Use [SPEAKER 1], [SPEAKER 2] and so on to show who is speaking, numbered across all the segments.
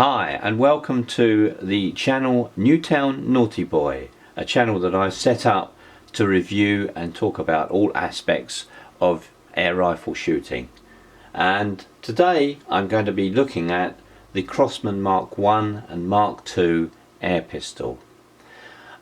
[SPEAKER 1] Hi and welcome to the channel Newtown Naughty Boy, a channel that I've set up to review and talk about all aspects of air rifle shooting. And today I'm going to be looking at the Crosman Mk1 and Mk2 air pistol.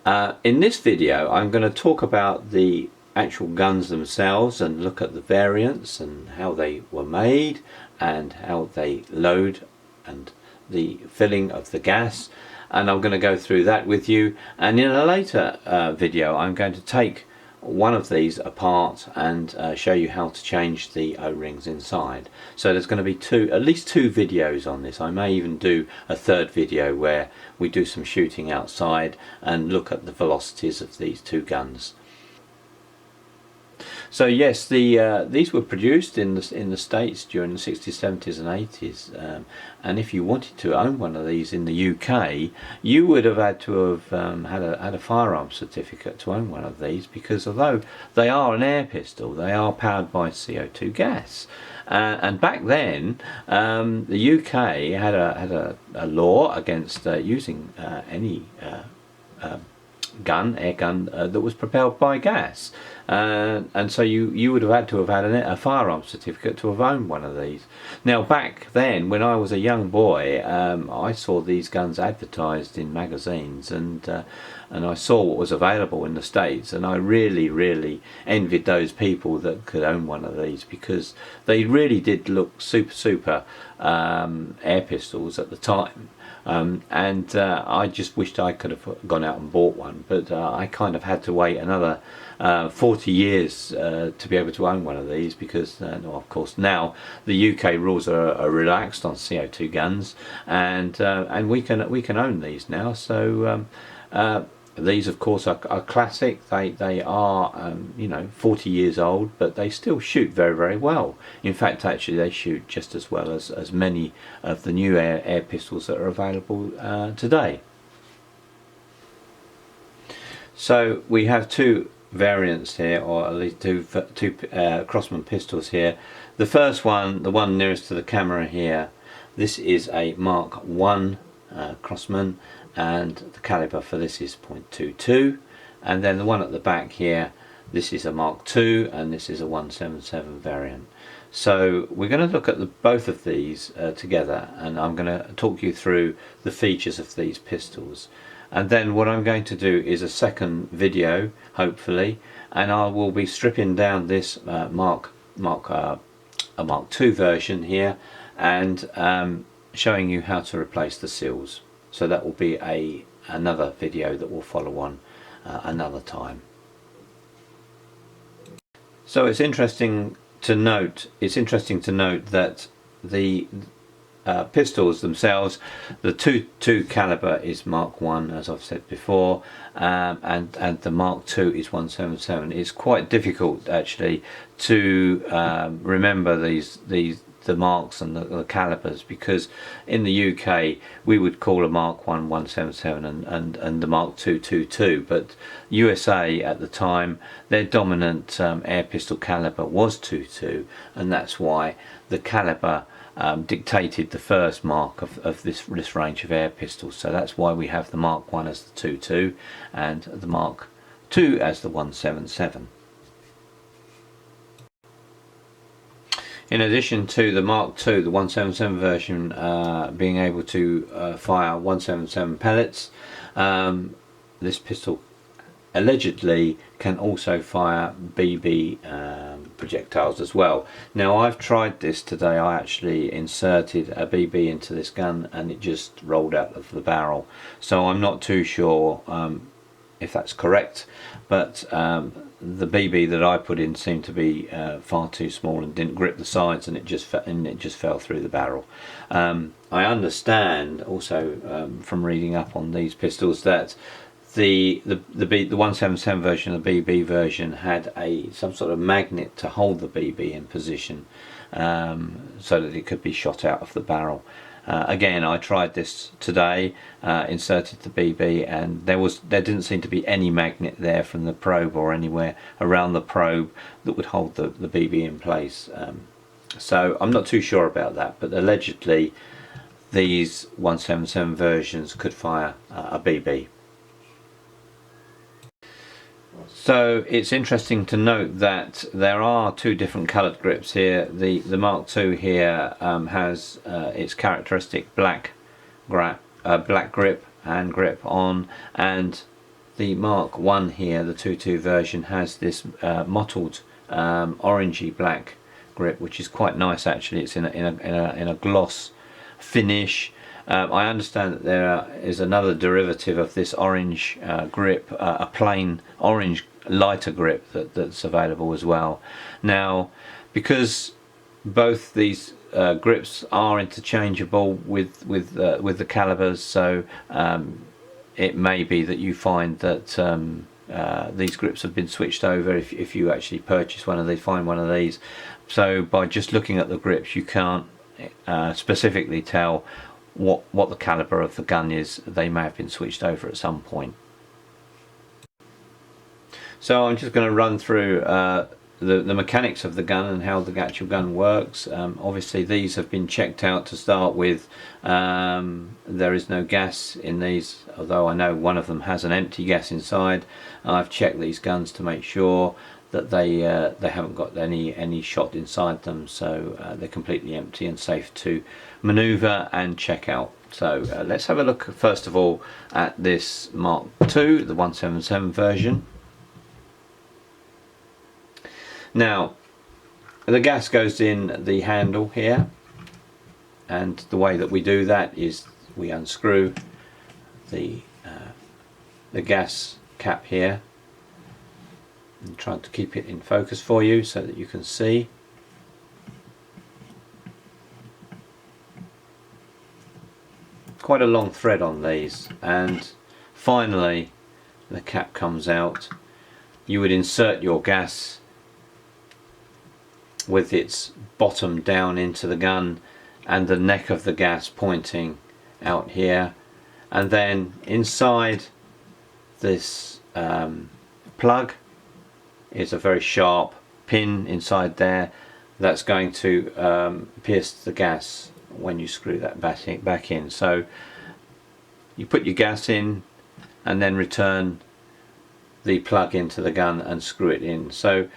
[SPEAKER 1] In this video I'm going to talk about the actual guns themselves and look at the variants and how they were made and how they load and the filling of the gas, and I'm going to go through that with you. And in a later video I'm going to take one of these apart and show you how to change the O-rings inside. So there's going to be at least two videos on this. I may even do a third video where we do some shooting outside and look at the velocities of these two guns. So yes, these were produced in the States during the 60s, 70s and 80s, and if you wanted to own one of these in the UK, you would have had to have had a firearms certificate to own one of these, because although they are an air pistol, they are powered by CO2 gas. And back then the UK had a law against using any air gun that was propelled by gas, and so you would have had to have had a firearms certificate to have owned one of these. Now back then, when I was a young boy, I saw these guns advertised in magazines, and I saw what was available in the States, and I really envied those people that could own one of these, because they really did look super air pistols at the time. And I just wished I could have gone out and bought one, but I kind of had to wait another 40 years to be able to own one of these, because of course now the UK rules are relaxed on CO2 guns, and we can own these now. So these of course are classic. They are you know, 40 years old, but they still shoot very well. In fact, actually they shoot just as well as many of the new air pistols that are available today. So we have two variants here, or at least two Crosman pistols here. The first one, the one nearest to the camera here, this is a Mk1 Crosman, and the caliber for this is .22, and then the one at the back here, this is a Mk2 and this is a 177 variant. So we're going to look at both of these together, and I'm going to talk you through the features of these pistols. And then what I'm going to do is a second video, hopefully, and I will be stripping down this a Mk2 version here, and showing you how to replace the seals. So that will be another video that will follow on another time. So it's interesting to note that the pistols themselves, the .22 caliber is Mk1, as I've said before, and the Mk2 is 177. It's quite difficult actually to remember the marks and the calibers, because in the UK we would call a Mk1 177 and the Mk2 22, but USA at the time, their dominant air pistol caliber was 22, and that's why the caliber dictated the first mark of this range of air pistols. So that's why we have the Mk1 as the 22 and the Mk2 as the 177. In addition to the Mk2, the 177 version being able to fire 177 pellets, this pistol allegedly can also fire BB projectiles as well. Now I've tried this today. I actually inserted a BB into this gun and it just rolled out of the barrel, so I'm not too sure if that's correct, but the BB that I put in seemed to be far too small and didn't grip the sides, and it just fell through the barrel. I understand also from reading up on these pistols that the 177 version, the BB version, had some sort of magnet to hold the BB in position, so that it could be shot out of the barrel. Again, I tried this today, inserted the BB, and there didn't seem to be any magnet there from the probe or anywhere around the probe that would hold the BB in place. So I'm not too sure about that, but allegedly these 177 versions could fire a BB. So it's interesting to note that there are two different coloured grips here. The Mark II here has its characteristic black grip and grip on, and the Mark I here, the 2.2 version, has this mottled orangey black grip, which is quite nice actually. It's in a gloss finish. I understand that there is another derivative of this orange grip, a plain orange lighter grip that's available as well. Now, because both these grips are interchangeable with the calibers, so it may be that you find that these grips have been switched over if you actually purchase one of these, find one of these. So by just looking at the grips, you can't specifically tell what the caliber of the gun is. They may have been switched over at some point. So I'm just going to run through the mechanics of the gun and how the actual gun works. Obviously these have been checked out to start with. There is no gas in these, although I know one of them has an empty gas inside. I've checked these guns to make sure that they haven't got any shot inside them, so they're completely empty and safe to maneuver and check out. So let's have a look first of all at this Mark II, the 177 version. Now, the gas goes in the handle here, and the way that we do that is we unscrew the gas cap here. I'm trying to keep it in focus for you so that you can see. Quite a long thread on these, and finally the cap comes out. You would insert your gas with its bottom down into the gun and the neck of the gas pointing out here, and then inside this plug is a very sharp pin inside there that's going to pierce the gas when you screw that back in. So you put your gas in and then return the plug into the gun and screw it in. So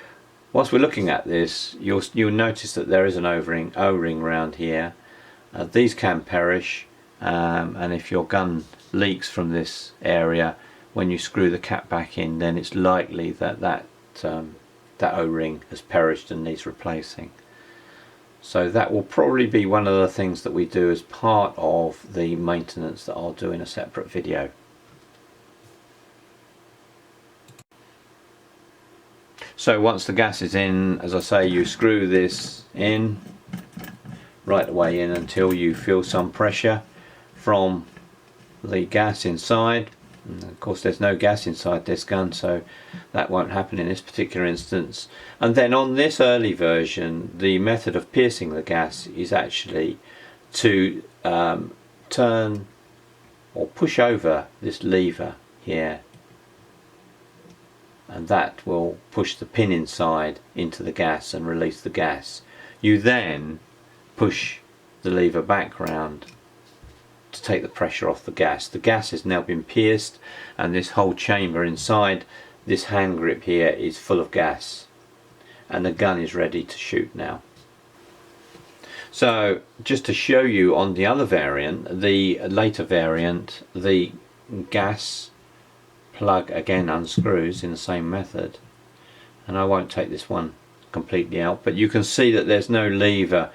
[SPEAKER 1] whilst we're looking at this, you'll notice that there is an O-ring around here. These can perish, and if your gun leaks from this area, when you screw the cap back in, then it's likely that O-ring has perished and needs replacing. So that will probably be one of the things that we do as part of the maintenance that I'll do in a separate video. So once the gas is in, as I say, you screw this in right the way in until you feel some pressure from the gas inside. And of course there's no gas inside this gun, so that won't happen in this particular instance. And then on this early version, the method of piercing the gas is actually to turn or push over this lever here, and that will push the pin inside into the gas and release the gas. You then push the lever back round to take the pressure off the gas. The gas has now been pierced, and this whole chamber inside this hand grip here is full of gas, and the gun is ready to shoot now. So just to show you on the other variant, the later variant, the gas plug again unscrews in the same method, and I won't take this one completely out, but you can see that there's no lever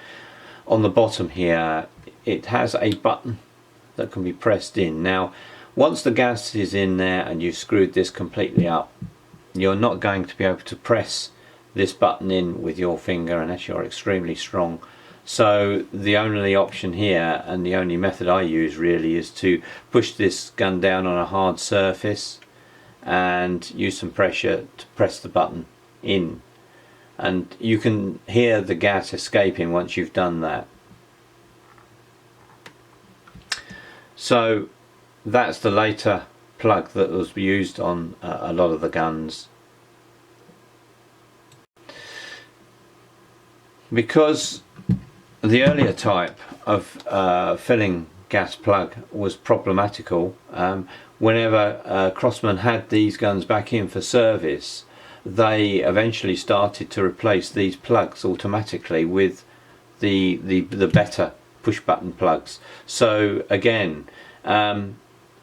[SPEAKER 1] on the bottom here. It has a button that can be pressed in. Now once the gas is in there and you've screwed this completely up, you're not going to be able to press this button in with your finger unless you're extremely strong. So the only option here, and the only method I use really, is to push this gun down on a hard surface and use some pressure to press the button in, and you can hear the gas escaping once you've done that. So that's the later plug that was used on a lot of the guns. Because the earlier type of filling gas plug was problematical. Whenever Crosman had these guns back in for service, they eventually started to replace these plugs automatically with the better push button plugs. So again,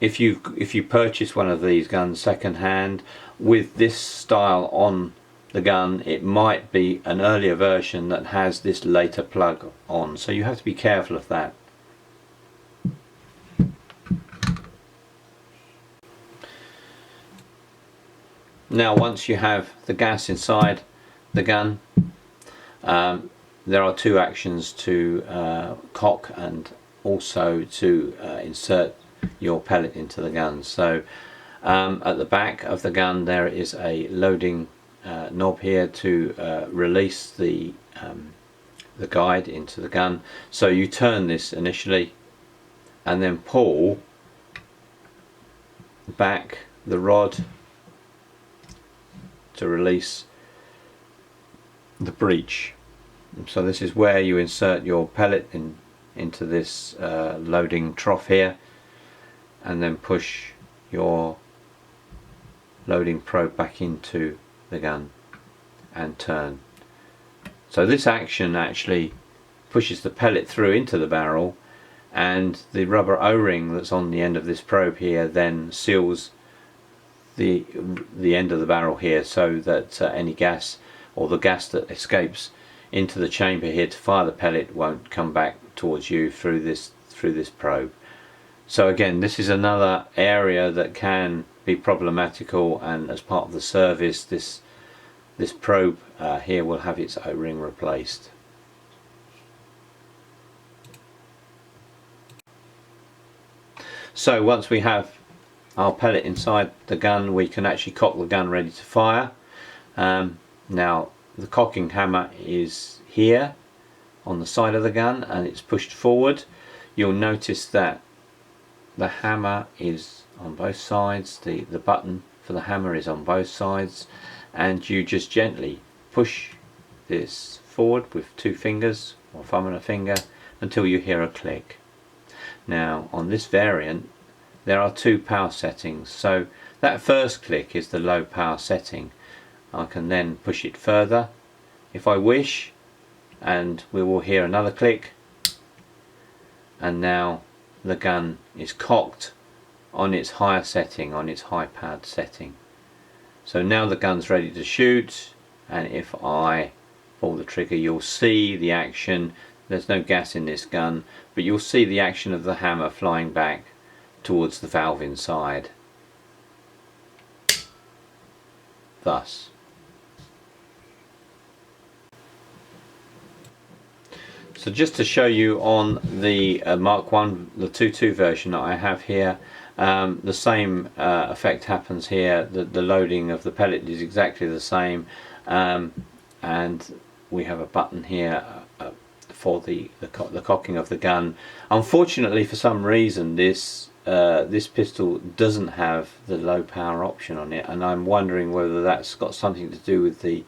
[SPEAKER 1] if you purchase one of these guns second hand with this style on the gun, it might be an earlier version that has this later plug on, so you have to be careful of that. Now once you have the gas inside the gun, there are two actions to cock and also to insert your pellet into the gun. So at the back of the gun there is a loading knob here to release the guide into the gun. So you turn this initially and then pull back the rod to release the breech. So this is where you insert your pellet into this loading trough here, and then push your loading probe back into the gun and turn. So this action actually pushes the pellet through into the barrel, and the rubber O-ring that's on the end of this probe here then seals the end of the barrel here, so that any gas, or the gas that escapes into the chamber here to fire the pellet, won't come back towards you through this probe. So again, this is another area that can be problematical, and as part of the service, this probe here will have its O-ring replaced. So once we have our pellet inside the gun, we can actually cock the gun ready to fire. Now the cocking hammer is here on the side of the gun and it's pushed forward. You'll notice that the hammer is on both sides, the button for the hammer is on both sides, and you just gently push this forward with two fingers, or thumb and a finger, until you hear a click. Now on this variant there are two power settings, so that first click is the low power setting. I can then push it further if I wish, and we will hear another click, and now the gun is cocked on its higher setting, on its high powered setting. So now the gun's ready to shoot, and if I pull the trigger you'll see the action. There's no gas in this gun, but you'll see the action of the hammer flying back towards the valve inside. Thus. So just to show you on the Mark 1, the 2.2 version that I have here, the same effect happens here. The loading of the pellet is exactly the same, and we have a button here for the cocking of the gun. Unfortunately, for some reason, this pistol doesn't have the low power option on it, and I'm wondering whether that's got something to do with the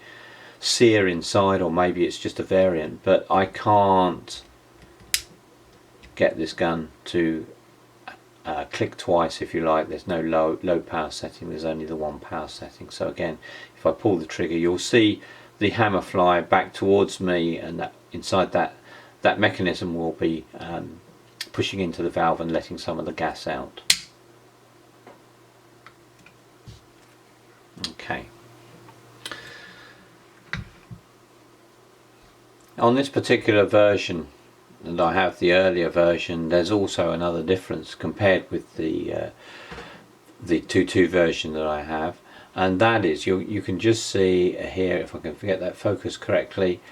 [SPEAKER 1] sear inside, or maybe it's just a variant, but I can't get this gun to click twice, if you like. There's no low power setting, there's only the one power setting. So again, if I pull the trigger you'll see the hammer fly back towards me, and that inside that mechanism will be pushing into the valve and letting some of the gas out. Okay. On this particular version, and I have the earlier version, there's also another difference compared with the 2.2 version that I have, and that is you can just see here, if I can get that focus correctly,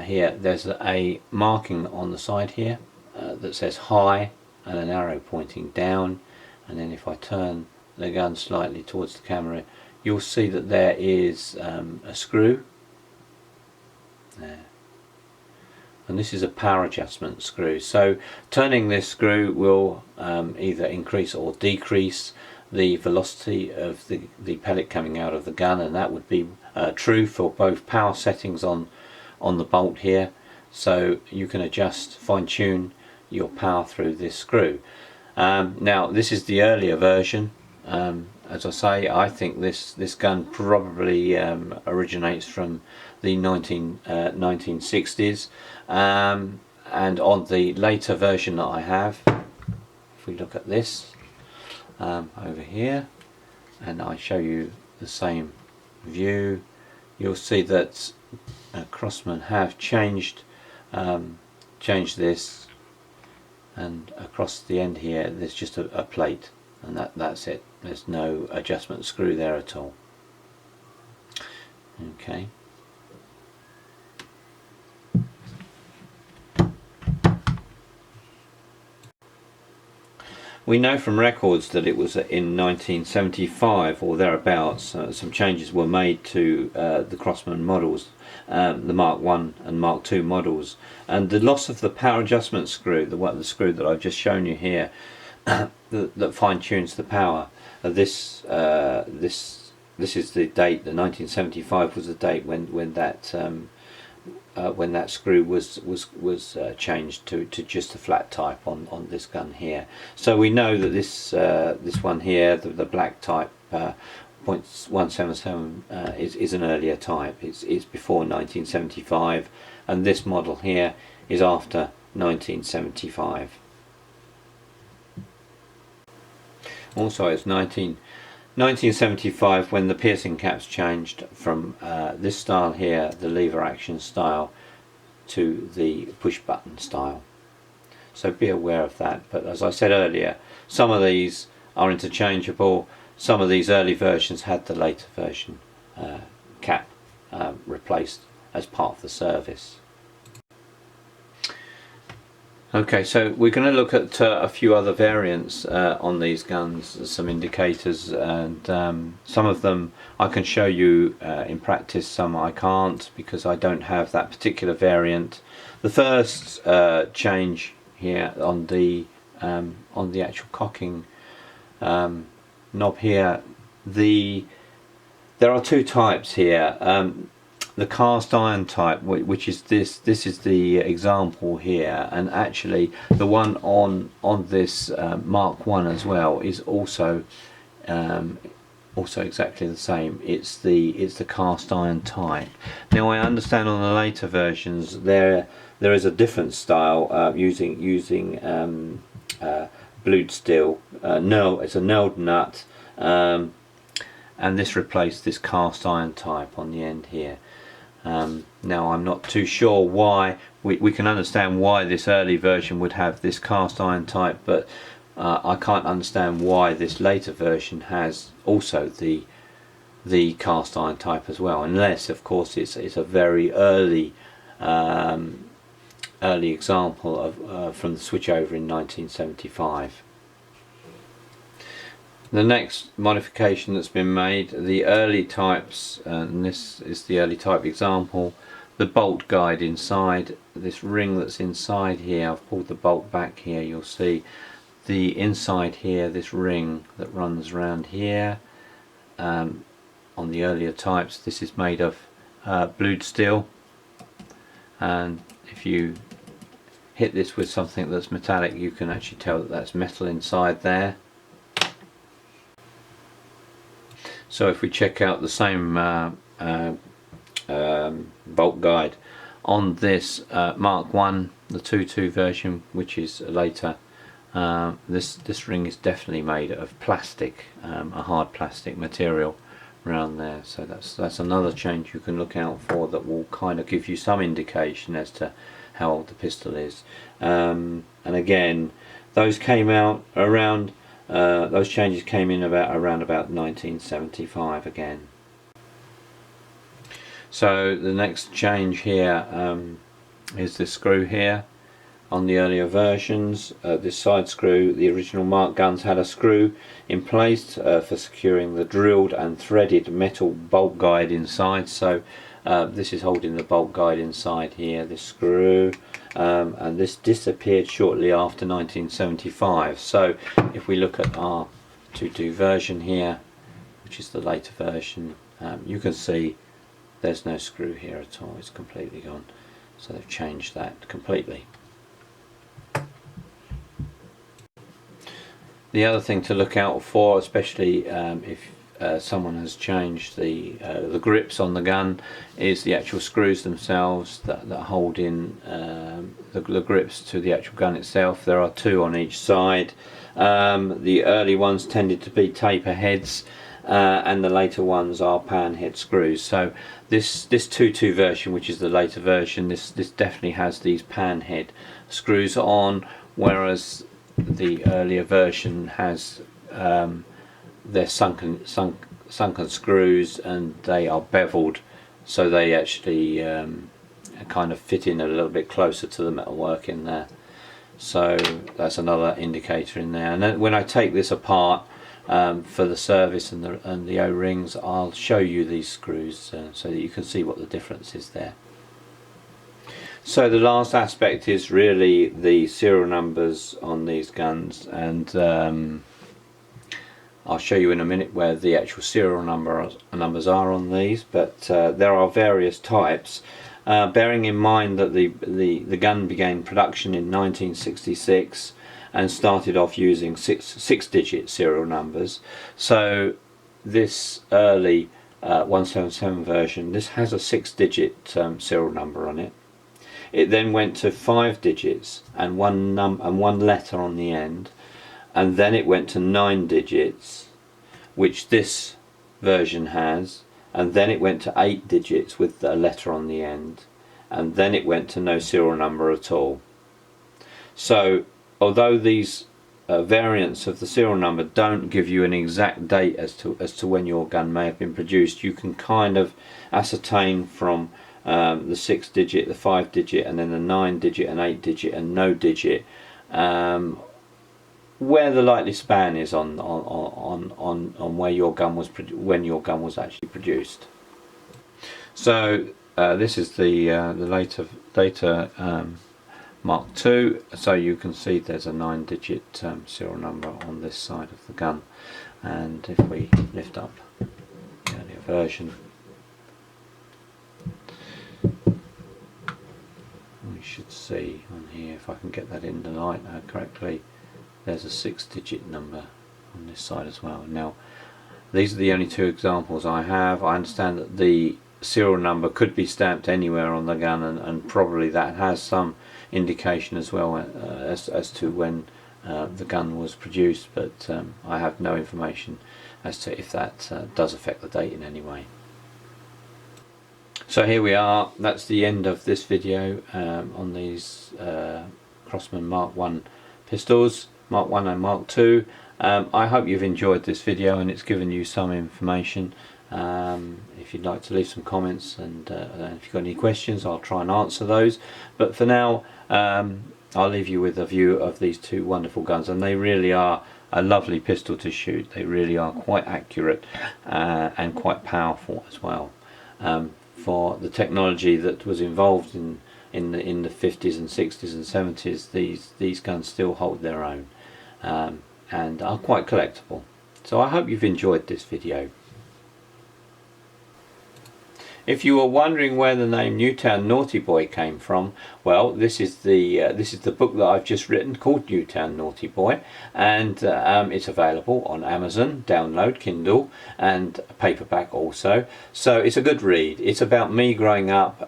[SPEAKER 1] here there's a marking on the side here that says high and an arrow pointing down, and then if I turn the gun slightly towards the camera you'll see that there is a screw there. And this is a power adjustment screw, so turning this screw will either increase or decrease the velocity of the pellet coming out of the gun, and that would be true for both power settings on the bolt here. So you can adjust, fine tune your power through this screw. Now this is the earlier version. As I say, I think this gun probably originates from the 1960s, and on the later version that I have, if we look at this over here, and I show you the same view, you'll see that Crosman have changed this, and across the end here there's just a plate, and that's it. There's no adjustment screw there at all. Okay. We know from records that it was in 1975 or thereabouts, some changes were made to the Crosman models, the Mark 1 and Mark 2 models, and the loss of the power adjustment screw, the screw that I've just shown you here, that fine-tunes the power. This is the date. The 1975 was the date when that screw was changed to just a flat type on this gun here. So we know that this one here, the black type .177 is an earlier type. It's before 1975, and this model here is after 1975. Also, it's 1975 when the piercing caps changed from this style here, the lever action style, to the push button style. So be aware of that. But as I said earlier, some of these are interchangeable. Some of these early versions had the later version cap replaced as part of the service. Okay, so we're going to look at a few other variants on these guns, some indicators, and some of them I can show you in practice, some I can't because I don't have that particular variant. The first change here on the actual cocking knob here, there are two types here. The cast iron type, which is this is the example here, and actually the one on this Mark 1 as well is also exactly the same. It's the cast iron type. Now I understand on the later versions there is a different style using blued steel. No, it's a knurled nut, and this replaced this cast iron type on the end here. Now I'm not too sure why. We can understand why this early version would have this cast iron type, but I can't understand why this later version has also the cast iron type as well, unless of course it's a very early example of from the switchover in 1975. The next modification that's been made, the early types, and this is the early type example, the bolt guide inside, this ring that's inside here, I've pulled the bolt back here, you'll see the inside here, this ring that runs around here. On the earlier types this is made of blued steel, and if you hit this with something that's metallic you can actually tell that that's metal inside there. So if we check out the same bolt guide on this Mark 1, the 2.2 version, which is later, this ring is definitely made of plastic, a hard plastic material around there. So that's another change you can look out for that will kind of give you some indication as to how old the pistol is. And again, those came out around. Those changes came in around about 1975 again. So the next change here is this screw here. On the earlier versions, this side screw, the original Mark guns had a screw in place for securing the drilled and threaded metal bolt guide inside. So this is holding the bolt guide inside here, this screw. And this disappeared shortly after 1975. So if we look at our 2.2 version here, which is the later version, you can see there's no screw here at all, it's completely gone. So they've changed that completely. The other thing to look out for, especially if someone has changed the grips on the gun, is the actual screws themselves that hold in the grips to the actual gun itself. There are two on each side. The early ones tended to be taper heads, and the later ones are pan head screws. So this 2.2 version, which is the later version, this definitely has these pan head screws on, whereas the earlier version has they're sunken screws, and they are beveled, so they actually kind of fit in a little bit closer to the metalwork in there. So that's another indicator in there. And then when I take this apart for the service and the O-rings, I'll show you these screws so that you can see what the difference is there. So the last aspect is really the serial numbers on these guns, and I'll show you in a minute where the actual serial numbers are on these, but there are various types. Bearing in mind that the gun began production in 1966 and started off using six-digit serial numbers. So this early 177 version, this has a 6-digit serial number on it. It then went to 5 digits and one letter on the end, and then it went to 9 digits, which this version has, and then it went to 8 digits with a letter on the end, and then it went to no serial number at all. So although these variants of the serial number don't give you an exact date as to when your gun may have been produced, you can kind of ascertain from the 6-digit, the 5-digit, and then the 9-digit and 8-digit and no digit where the likely span is on where your gun was when your gun was actually produced. So this is the later Mark II. So you can see there's a 9-digit serial number on this side of the gun, and if we lift up the earlier version, we should see on here, if I can get that in the light correctly, there's a 6-digit number on this side as well. Now these are the only two examples I have. I understand that the serial number could be stamped anywhere on the gun, and probably that has some indication as well as to when the gun was produced, but I have no information as to if that does affect the date in any way. So here we are, that's the end of this video on these Crosman Mk1 pistols, Mark 1 and Mark 2. I hope you've enjoyed this video and it's given you some information. If you'd like to leave some comments, and if you've got any questions, I'll try and answer those. But for now, I'll leave you with a view of these two wonderful guns, and they really are a lovely pistol to shoot. They really are quite accurate and quite powerful as well. For the technology that was involved in the 50s and 60s and 70s, these guns still hold their own and are quite collectible. So I hope you've enjoyed this video. If you were wondering where the name Newtown Naughty Boy came from, well, this is the book that I've just written called Newtown Naughty Boy, and it's available on Amazon, download, Kindle, and paperback also. So it's a good read. It's about me growing up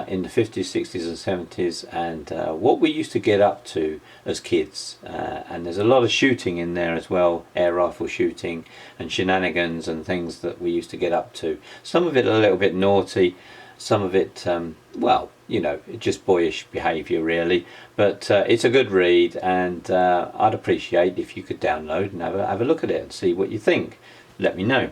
[SPEAKER 1] in the 50s, 60s and 70s, and what we used to get up to as kids. And there's a lot of shooting in there as well, air rifle shooting and shenanigans and things that we used to get up to. Some of it a little bit naughty, some of it well, you know, just boyish behaviour really, but it's a good read, and I'd appreciate if you could download and have a look at it and see what you think. Let me know.